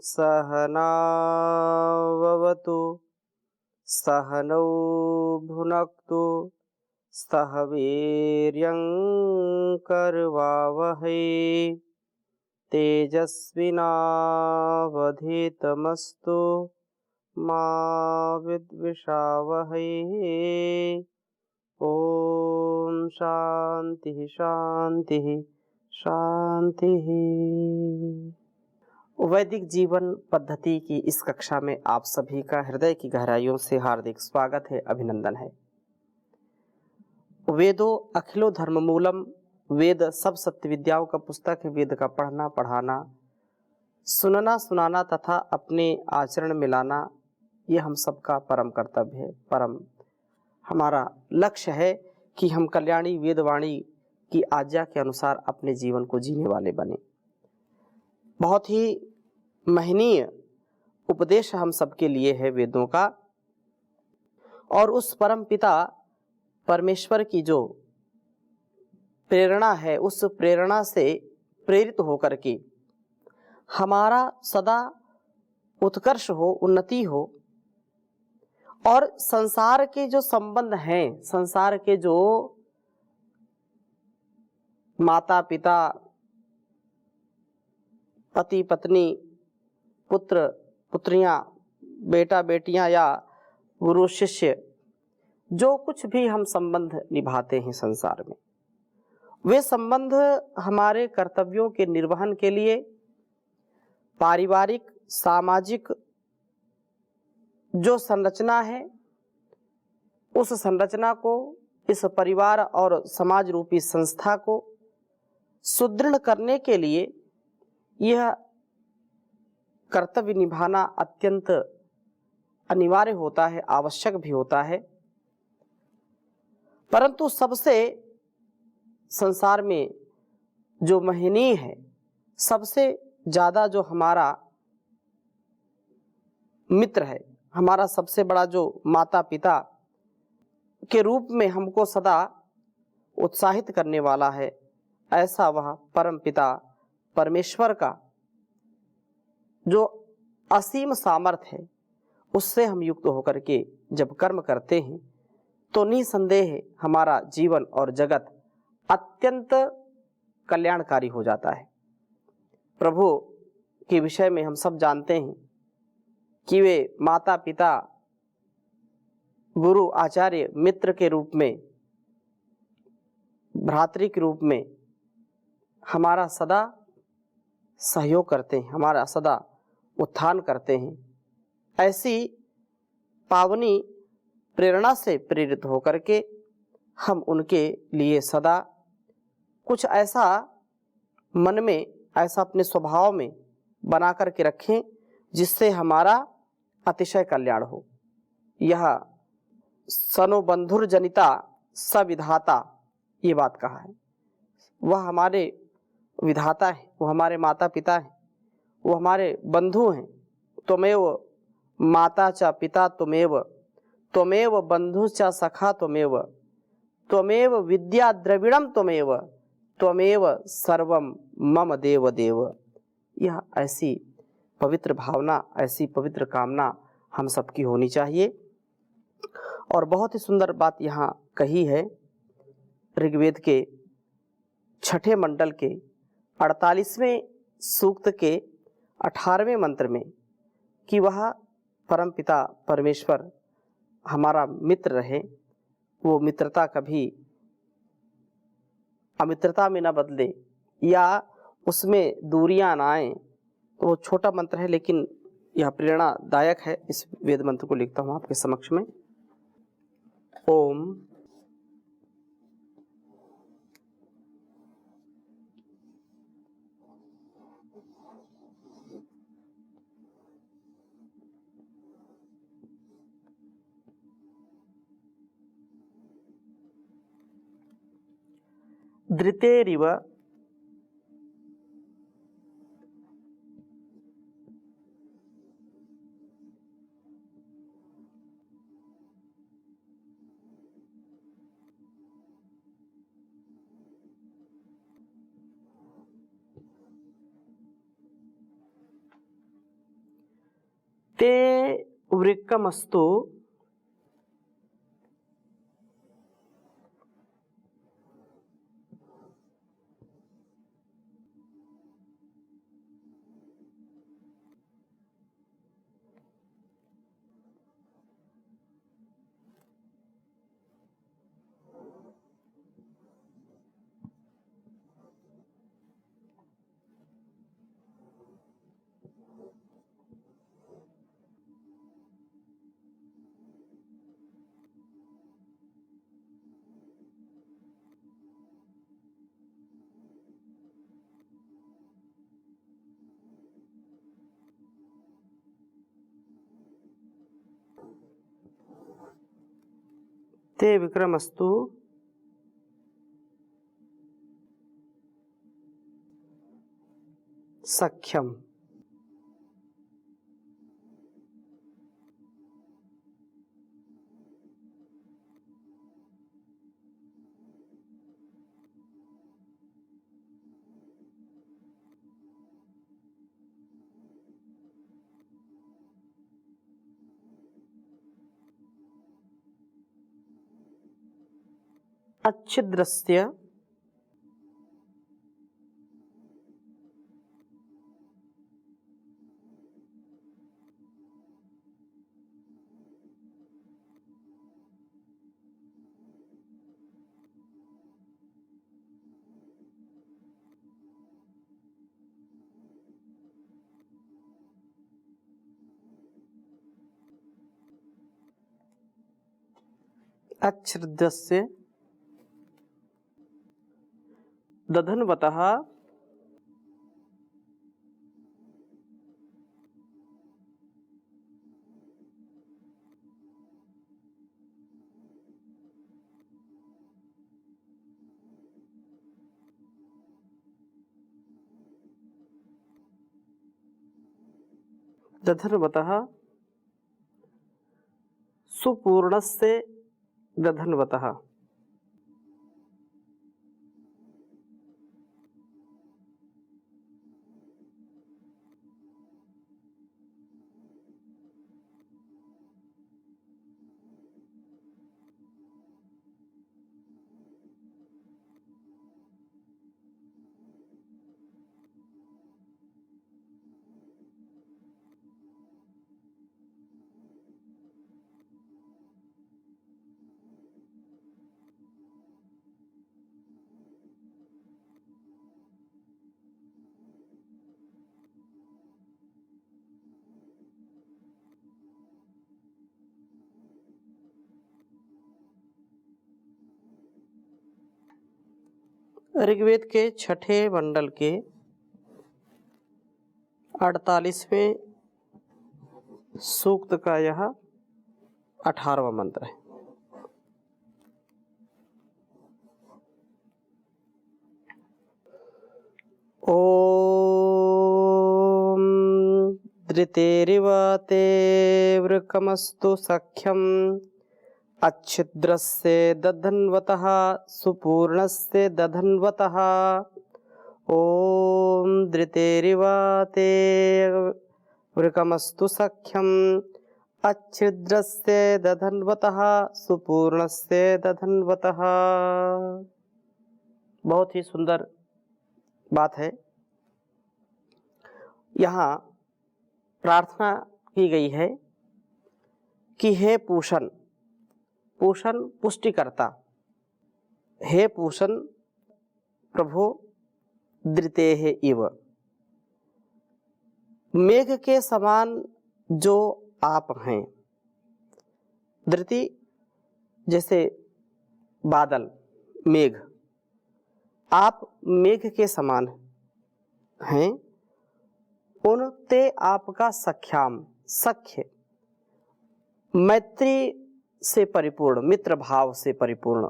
सहनाववतु सहनौ भुनक्तु सह वीर्यं करवावहै तेजस्विनावधीतमस्तु मा विद्विषावहै। ओम शांति शांति शांति। वैदिक जीवन पद्धति की इस कक्षा में आप सभी का हृदय की गहराइयों से हार्दिक स्वागत है, अभिनंदन है। वेदो अखिलो धर्म मूलम, वेद सब सत्य विद्याओं का पुस्तक है। वेद का पढ़ना पढ़ाना, सुनना सुनाना तथा अपने आचरण में लाना, ये हम सबका परम कर्तव्य है। परम हमारा लक्ष्य है कि हम कल्याणी वेदवाणी की आज्ञा के अनुसार अपने जीवन को जीने वाले बने। बहुत ही महनीय उपदेश हम सबके लिए है वेदों का, और उस परम पिता परमेश्वर की जो प्रेरणा है, उस प्रेरणा से प्रेरित होकर के हमारा सदा उत्कर्ष हो, उन्नति हो, और संसार के जो संबंध हैं, संसार के जो माता पिता, पति पत्नी, पुत्र पुत्रियां, बेटा बेटियां या गुरु शिष्य, जो कुछ भी हम संबंध निभाते हैं संसार में, वे संबंध हमारे कर्तव्यों के निर्वहन के लिए पारिवारिक सामाजिक जो संरचना है, उस संरचना को, इस परिवार और समाज रूपी संस्था को सुदृढ़ करने के लिए यह कर्तव्य निभाना अत्यंत अनिवार्य होता है, आवश्यक भी होता है। परंतु सबसे संसार में जो महनीय है, सबसे ज्यादा जो हमारा मित्र है, हमारा सबसे बड़ा जो माता पिता के रूप में हमको सदा उत्साहित करने वाला है, ऐसा वह परम पिता परमेश्वर का जो असीम सामर्थ्य है, उससे हम युक्त होकर के जब कर्म करते हैं तो निसंदेह हमारा जीवन और जगत अत्यंत कल्याणकारी हो जाता है। प्रभु के विषय में हम सब जानते हैं कि वे माता पिता, गुरु आचार्य, मित्र के रूप में, भ्रातृ के रूप में हमारा सदा सहयोग करते हैं, हमारा सदा उत्थान करते हैं। ऐसी पावनी प्रेरणा से प्रेरित होकर के हम उनके लिए सदा कुछ ऐसा मन में, ऐसा अपने स्वभाव में बना करके रखें जिससे हमारा अतिशय कल्याण हो। यह सनो बंधुर जनिता सविधाता, ये बात कहा है। वह हमारे विधाता है, वो हमारे माता पिता हैं, वो हमारे बंधु हैं। त्वमेव माता च पिता त्वमेव, त्वमेव बंधु च सखा त्वमेव, त्वमेव विद्या द्रविणम त्वमेव, त्वमेव सर्वम मम देव देव। यह ऐसी पवित्र भावना, ऐसी पवित्र कामना हम सबकी होनी चाहिए। और बहुत ही सुंदर बात यहाँ कही है ऋग्वेद के 6ठे मंडल के 48वें सूक्त के 18वें मंत्र में कि वह परमपिता परमेश्वर हमारा मित्र रहे, वो मित्रता कभी अमित्रता में न बदले या उसमें दूरियां ना आए। तो वो छोटा मंत्र है, लेकिन यह प्रेरणादायक है। इस वेद मंत्र को लिखता हूं आपके समक्ष में। ओम धृतेरिव ते वृक्कमस्तु ते विक्रमस्तु सख्यम। अच्छिद्रस्य अच्छिद्रस्य दधन्वतः दधन्वतः सुपूर्णस्य दधन्वतः। ऋग्वेद के छठे मंडल के 48वें सूक्त का यह 18वां मंत्र है। ओम धृतेरिव ते वृकमस्तु सख्यम अच्छिद्रस्य दधन्वतः सुपूर्णस्य दधन्वतः। ओम धृतेरिव ते वृकमस्तु सख्यम अच्छिद्रस्य दधन्वतः सुपूर्णस्य दधन्वतः। बहुत ही सुंदर बात है। यहाँ प्रार्थना की गई है कि हे पूषण, पूषण पुष्टिकर्ता, हे पूषण प्रभु धृतेः इव, मेघ के समान जो आप हैं। धृति जैसे बादल, मेघ, आप मेघ के समान हैं। उनते आपका सख्याम, सख्य, मैत्री से परिपूर्ण, मित्र भाव से परिपूर्ण,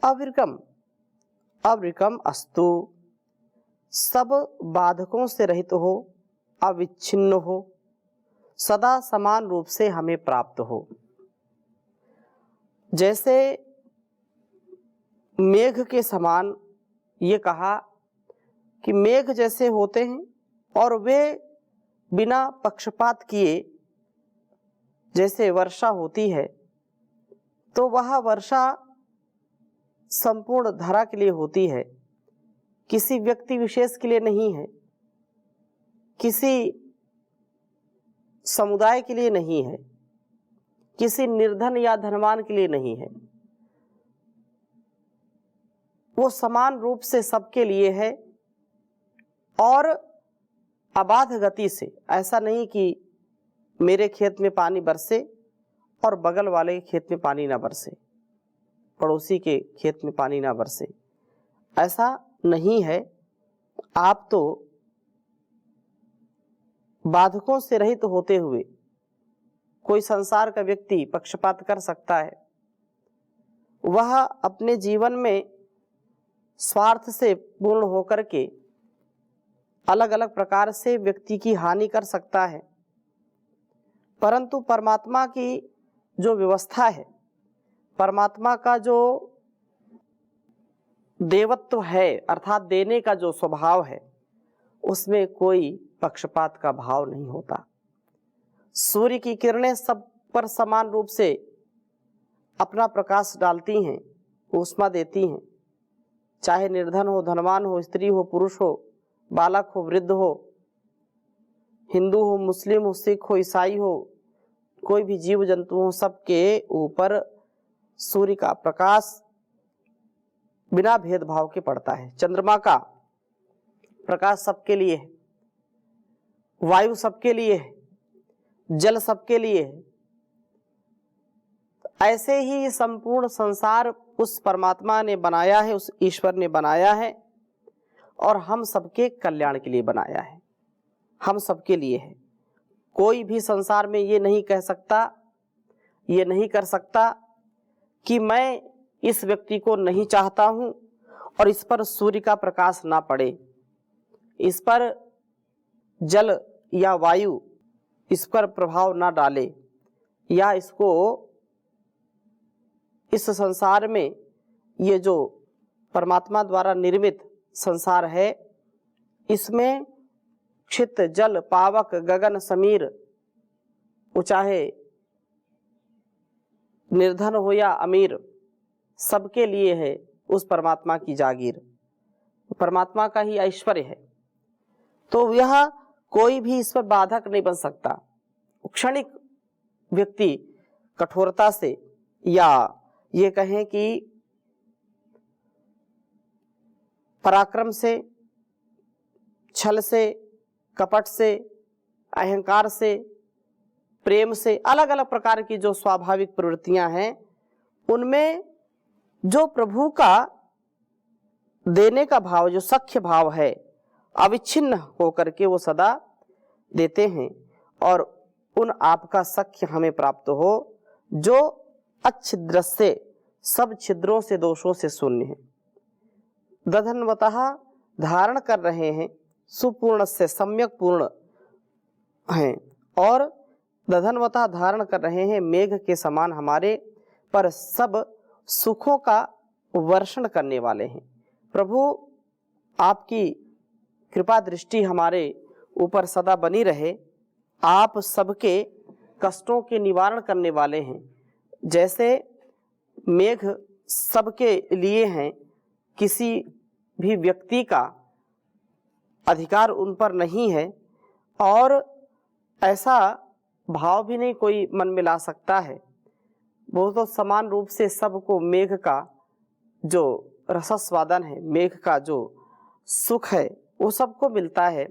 अविरकम, अविरकम अस्तु, सब बाधकों से रहित हो, अविच्छिन्न हो, सदा समान रूप से हमें प्राप्त हो। जैसे मेघ के समान, ये कहा कि मेघ जैसे होते हैं और वे बिना पक्षपात किए जैसे वर्षा होती है, तो वह वर्षा संपूर्ण धरा के लिए होती है, किसी व्यक्ति विशेष के लिए नहीं है, किसी समुदाय के लिए नहीं है, किसी निर्धन या धनवान के लिए नहीं है। वो समान रूप से सबके लिए है और अबाध गति से। ऐसा नहीं कि मेरे खेत में पानी बरसे और बगल वाले के खेत में पानी ना बरसे, पड़ोसी के खेत में पानी ना बरसे, ऐसा नहीं है। आप तो बाधकों से रहित होते हुए कोई संसार का व्यक्ति पक्षपात कर सकता है। वह अपने जीवन में स्वार्थ से पूर्ण होकर के अलग अलग प्रकार से व्यक्ति की हानि कर सकता है, परंतु परमात्मा की जो व्यवस्था है, परमात्मा का जो देवत्व है अर्थात देने का जो स्वभाव है, उसमें कोई पक्षपात का भाव नहीं होता। सूर्य की किरणें सब पर समान रूप से अपना प्रकाश डालती हैं, ऊष्मा देती हैं, चाहे निर्धन हो, धनवान हो, स्त्री हो, पुरुष हो, बालक हो, वृद्ध हो, हिंदू हो, मुस्लिम हो, सिख हो, ईसाई हो, कोई भी जीव जंतु हो, सबके ऊपर सूर्य का प्रकाश बिना भेदभाव के पड़ता है। चंद्रमा का प्रकाश सबके लिए है, वायु सबके लिए है, जल सबके लिए है। ऐसे ही संपूर्ण संसार उस परमात्मा ने बनाया है, उस ईश्वर ने बनाया है और हम सबके कल्याण के लिए बनाया है, हम सबके लिए है। कोई भी संसार में ये नहीं कह सकता, ये नहीं कर सकता कि मैं इस व्यक्ति को नहीं चाहता हूं और इस पर सूर्य का प्रकाश ना पड़े, इस पर जल या वायु इस पर प्रभाव ना डाले, या इसको इस संसार में ये जो परमात्मा द्वारा निर्मित संसार है, इसमें क्षित जल पावक गगन समीर, वो चाहे निर्धन हो या अमीर, सबके लिए है उस परमात्मा की जागीर, परमात्मा का ही ऐश्वर्य है। तो यह कोई भी इस पर बाधक नहीं बन सकता। क्षणिक व्यक्ति कठोरता से या ये कहें कि पराक्रम से, छल से, कपट से, अहंकार से, प्रेम से, अलग अलग प्रकार की जो स्वाभाविक प्रवृत्तियां हैं, उनमें जो प्रभु का देने का भाव, जो सख्य भाव है, अविच्छिन्न होकर के वो सदा देते हैं और उन आपका सख्य हमें प्राप्त हो जो अच्छिद्र से, सब छिद्रों से, दोषों से शून्य है। दधन्वतः धारण कर रहे हैं, सुपूर्ण से सम्यक पूर्ण हैं और दधन्वतः धारण कर रहे हैं, मेघ के समान हमारे पर सब सुखों का वर्षण करने वाले हैं। प्रभु आपकी कृपा दृष्टि हमारे ऊपर सदा बनी रहे। आप सबके कष्टों के निवारण करने वाले हैं। जैसे मेघ सबके लिए हैं, किसी भी व्यक्ति का अधिकार उन पर नहीं है और ऐसा भाव भी नहीं कोई मन में ला सकता है। वो तो समान रूप से सबको मेघ का जो रसस्वादन है, मेघ का जो सुख है, वो सबको मिलता है।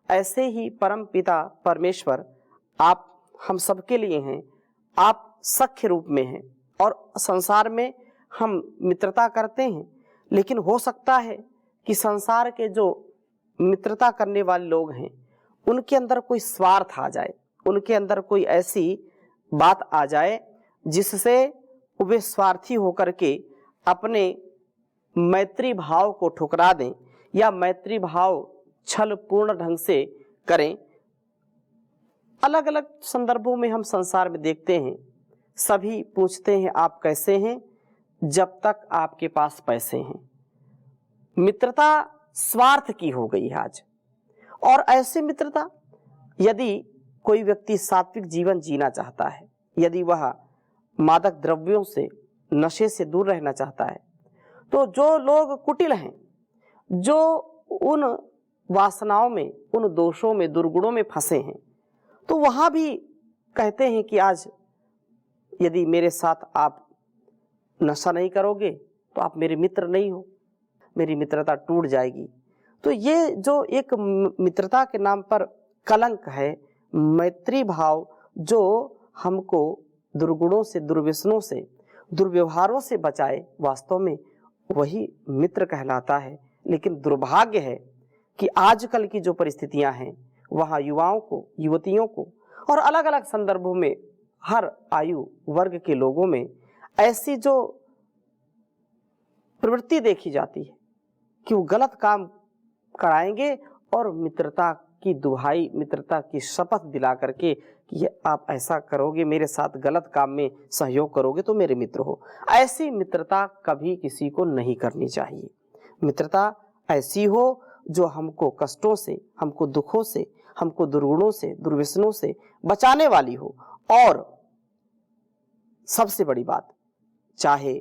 ऐसे ही परम पिता परमेश्वर आप हम सबके लिए हैं। आप सख्य रूप में हैं और संसार में हम मित्रता करते हैं, लेकिन हो सकता है कि संसार के जो मित्रता करने वाले लोग हैं उनके अंदर कोई स्वार्थ आ जाए, उनके अंदर कोई ऐसी बात आ जाए जिससे वे स्वार्थी होकर के अपने मैत्री भाव को ठुकरा दें या मैत्री भाव छल पूर्ण ढंग से करें। अलग अलग संदर्भों में हम संसार में देखते हैं, सभी पूछते हैं आप कैसे हैं, जब तक आपके पास पैसे हैं। मित्रता स्वार्थ की हो गई है आज, और ऐसी मित्रता यदि कोई व्यक्ति सात्विक जीवन जीना चाहता है, यदि वह मादक द्रव्यों से, नशे से दूर रहना चाहता है, तो जो लोग कुटिल हैं, जो उन वासनाओं में, उन दोषों में, दुर्गुणों में फंसे हैं, तो वहाँ भी कहते हैं कि आज यदि मेरे साथ आप नशा नहीं करोगे तो आप मेरे मित्र नहीं हो, मेरी मित्रता टूट जाएगी। तो ये जो एक मित्रता के नाम पर कलंक है, मैत्री भाव जो हमको दुर्गुणों से, दुर्व्यसनों से, दुर्व्यवहारों से बचाए, वास्तव में वही मित्र कहलाता है। लेकिन दुर्भाग्य है कि आजकल की जो परिस्थितियां हैं, वहाँ युवाओं को, युवतियों को और अलग अलग संदर्भों में हर आयु वर्ग के लोगों में ऐसी जो प्रवृत्ति देखी जाती है कि वो गलत काम कराएंगे और मित्रता की दुहाई, मित्रता की शपथ दिला करके कि ये आप ऐसा करोगे, मेरे साथ गलत काम में सहयोग करोगे तो मेरे मित्र हो। ऐसी मित्रता कभी किसी को नहीं करनी चाहिए। मित्रता ऐसी हो जो हमको कष्टों से, हमको दुखों से, हमको दुर्गुणों से, दुर्व्यसनों से बचाने वाली हो। और सबसे बड़ी बात, चाहे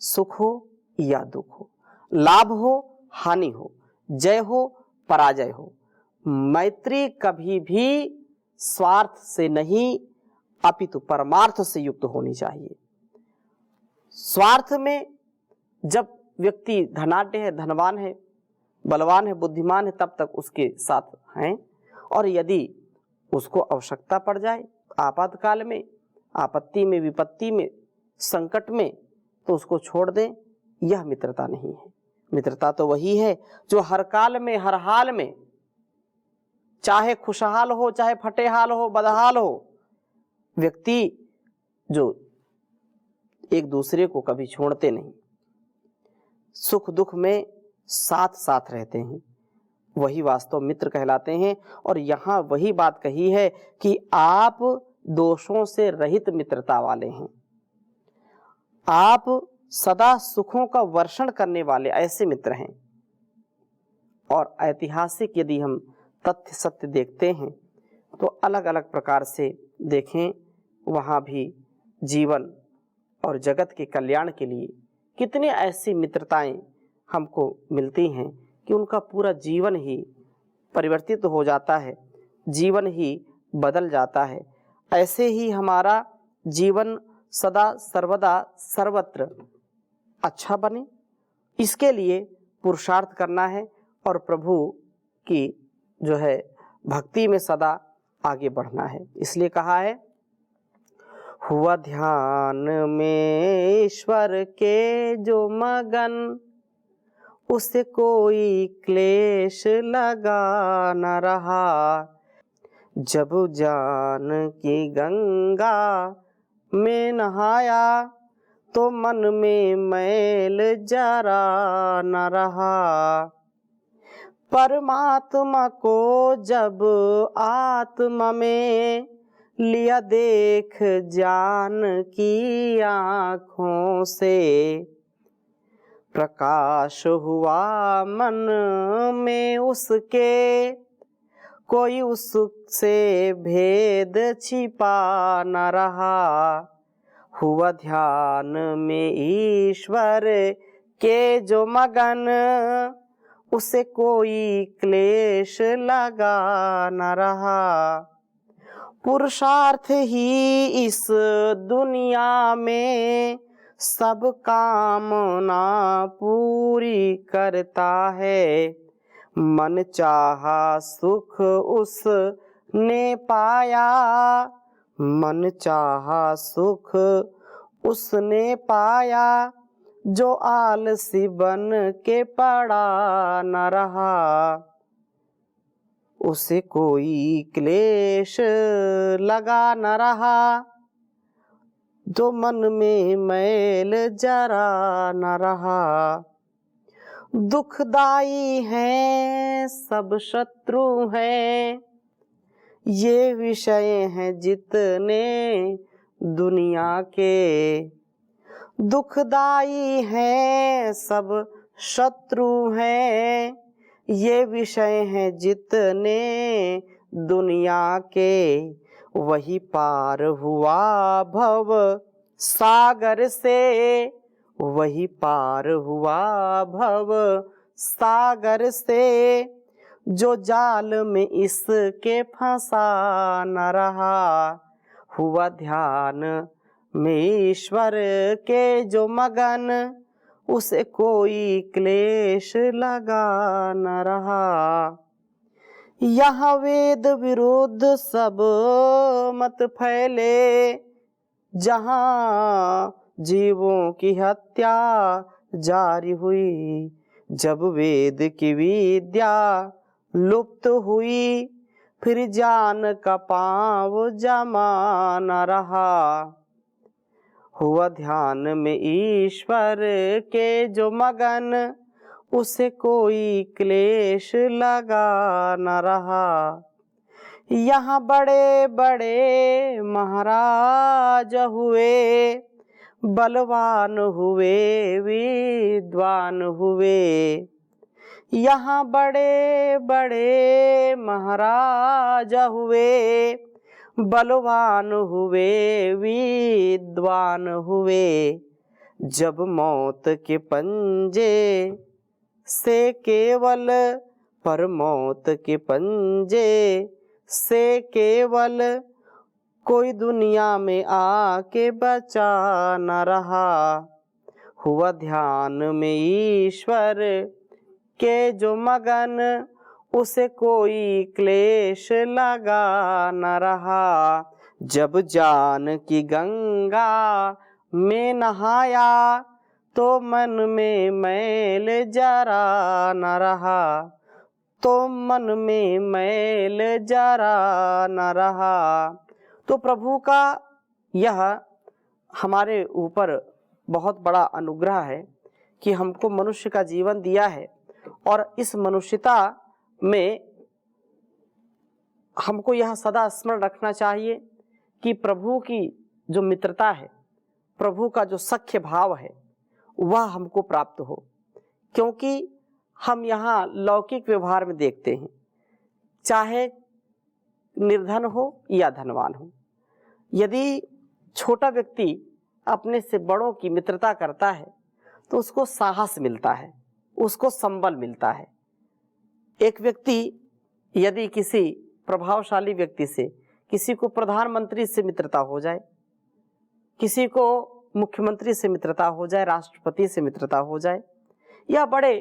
सुख हो या दुख हो, लाभ हो हानि हो, जय हो पराजय हो, मैत्री कभी भी स्वार्थ से नहीं अपितु परमार्थ से युक्त होनी चाहिए। स्वार्थ में जब व्यक्ति धनाढ्य है, धनवान है, बलवान है, बुद्धिमान है, तब तक उसके साथ हैं, और यदि उसको आवश्यकता पड़ जाए, आपातकाल में, आपत्ति में, विपत्ति में, संकट में, तो उसको छोड़ दें, यह मित्रता नहीं है। मित्रता तो वही है जो हर काल में, हर हाल में, चाहे खुशहाल हो, चाहे फटेहाल हो, बदहाल हो, व्यक्ति जो एक दूसरे को कभी छोड़ते नहीं, सुख दुख में साथ साथ रहते हैं, वही वास्तव मित्र कहलाते हैं। और यहाँ वही बात कही है कि आप दोषों से रहित मित्रता वाले हैं, आप सदा सुखों का वर्षण करने वाले ऐसे मित्र हैं। और ऐतिहासिक यदि हम तथ्य सत्य देखते हैं तो अलग अलग प्रकार से देखें, वहाँ भी जीवन और जगत के कल्याण के लिए कितनी ऐसी मित्रताएं हमको मिलती हैं कि उनका पूरा जीवन ही परिवर्तित हो जाता है, जीवन ही बदल जाता है। ऐसे ही हमारा जीवन सदा सर्वदा सर्वत्र अच्छा बने, इसके लिए पुरुषार्थ करना है और प्रभु की जो है भक्ति में सदा आगे बढ़ना है। इसलिए कहा है, हुआ ध्यान में ईश्वर के जो मगन, उसे कोई क्लेश लगा न रहा। जब जान की गंगा में नहाया, तो मन में मैल जरा न रहा। परमात्मा को जब आत्मा में लिया देख जान की आँखों से, प्रकाश हुआ मन में उसके, कोई उससे भेद छिपा न रहा। हुआ ध्यान में ईश्वर के जो मगन, उसे कोई क्लेश लगा न रहा। पुरुषार्थ ही इस दुनिया में सब कामना पूरी करता है। मन चाहा सुख उसने पाया, मन चाहा सुख उसने पाया, जो आलसी बन के पड़ा न रहा। उसे कोई क्लेश लगा न रहा, जो मन में मैल जरा न रहा। दुखदाई हैं सब शत्रु हैं, ये विषय हैं जितने दुनिया के। दुखदाई हैं सब शत्रु हैं, ये विषय हैं जितने दुनिया के, वही पार हुआ भव सागर से, वही पार हुआ भव सागर से। जो जाल में इसके फंसा न रहा, हुआ ध्यान में ईश्वर के जो मगन, उसे कोई क्लेश लगा न रहा। यहाँ वेद विरुद्ध सब मत फैले, जहाँ जीवों की हत्या जारी हुई। जब वेद की विद्या लुप्त हुई, फिर जान का पाँव जमा न रहा। हुआ ध्यान में ईश्वर के जो मगन, उसे कोई क्लेश लगा न रहा। यहाँ बड़े बड़े महाराज हुए, बलवान हुए विद्वान हुए। यहाँ बड़े बड़े महाराज हुए, बलवान हुए विद्वान हुए। जब मौत के पंजे से केवल, पर मौत के पंजे से केवल, कोई दुनिया में आके बचा न रहा। हुआ ध्यान में ईश्वर के जो मगन, उसे कोई क्लेश लगा न रहा। जब जान की गंगा में नहाया, तो मन में मैल जरा न रहा, तो मन में मैल जरा न रहा। तो प्रभु का यह हमारे ऊपर बहुत बड़ा अनुग्रह है कि हमको मनुष्य का जीवन दिया है, और इस मनुष्यता में हमको यह सदा स्मरण रखना चाहिए कि प्रभु की जो मित्रता है, प्रभु का जो सख्य भाव है, वह हमको प्राप्त हो। क्योंकि हम यहाँ लौकिक व्यवहार में देखते हैं, चाहे निर्धन हो या धनवान हो, यदि छोटा व्यक्ति अपने से बड़ों की मित्रता करता है तो उसको साहस मिलता है, उसको संबल मिलता है। एक व्यक्ति यदि किसी प्रभावशाली व्यक्ति से, किसी को प्रधानमंत्री से मित्रता हो जाए, किसी को मुख्यमंत्री से मित्रता हो जाए, राष्ट्रपति से मित्रता हो जाए, या बड़े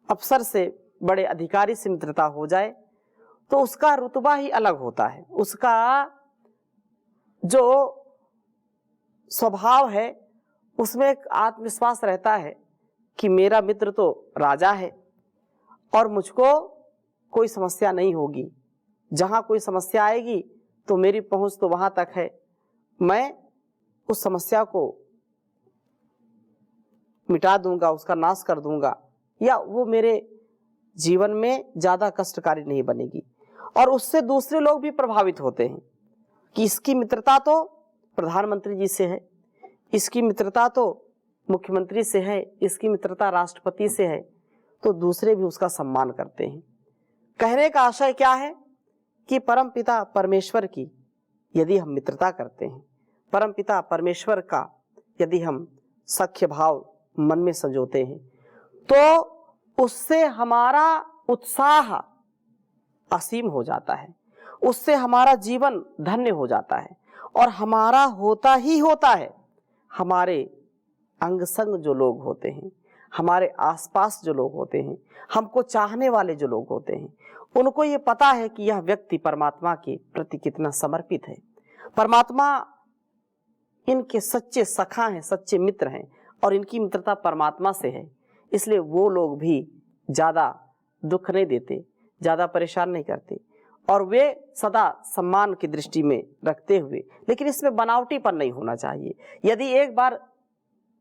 अफसर से, बड़े अधिकारी से मित्रता हो जाए, तो उसका रुतबा ही अलग होता है। उसका जो स्वभाव है उसमें एक आत्मविश्वास रहता है कि मेरा मित्र तो राजा है और मुझको कोई समस्या नहीं होगी। जहाँ कोई समस्या आएगी तो मेरी पहुँच तो वहाँ तक है, मैं उस समस्या को मिटा दूंगा, उसका नाश कर दूंगा, या वो मेरे जीवन में ज़्यादा कष्टकारी नहीं बनेगी। और उससे दूसरे लोग भी प्रभावित होते हैं कि इसकी मित्रता तो प्रधानमंत्री जी से है, इसकी मित्रता तो मुख्यमंत्री से है, इसकी मित्रता राष्ट्रपति से है, तो दूसरे भी उसका सम्मान करते हैं। कहने का आशय क्या है कि परमपिता परमेश्वर की यदि हम मित्रता करते हैं, परमपिता परमेश्वर का यदि हम सख्य भाव मन में संजोते हैं, तो उससे हमारा उत्साह असीम हो जाता है, उससे हमारा जीवन धन्य हो जाता है, और हमारा होता ही होता है। हमारे अंग संग जो लोग होते हैं, हमारे आसपास जो लोग होते हैं, हमको चाहने वाले जो लोग होते हैं, उनको ये पता है कि यह व्यक्ति परमात्मा के प्रति कितना समर्पित है। परमात्मा इनके सच्चे सखा हैं, सच्चे मित्र हैं, और इनकी मित्रता परमात्मा से है। इसलिए वो लोग भी ज़्यादा दुख नहीं देते, ज़्यादा परेशान नहीं करते, और वे सदा सम्मान की दृष्टि में रखते हुए, लेकिन इसमें बनावटीपन नहीं होना चाहिए। यदि एक बार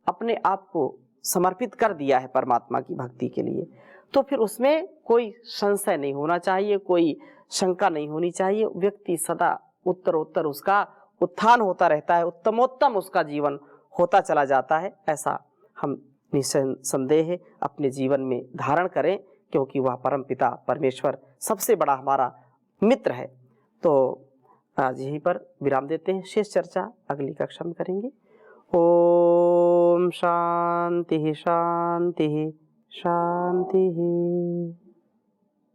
अपने आप को समर्पित कर दिया है परमात्मा की भक्ति के लिए, तो फिर उसमें कोई संशय नहीं होना चाहिए, कोई शंका नहीं होनी चाहिए। व्यक्ति सदा उत्तरोत्तर उसका उत्थान होता रहता है, उत्तमोत्तम उसका जीवन होता चला जाता है। ऐसा हम निसंदेह अपने जीवन में धारण करें क्योंकि वह परम पिता परमेश्वर सबसे बड़ा हमारा मित्र है। तो आज यहीं पर विराम देते हैं, शेष चर्चा अगली कक्षा में करेंगे। ओम शांति शांति शांति।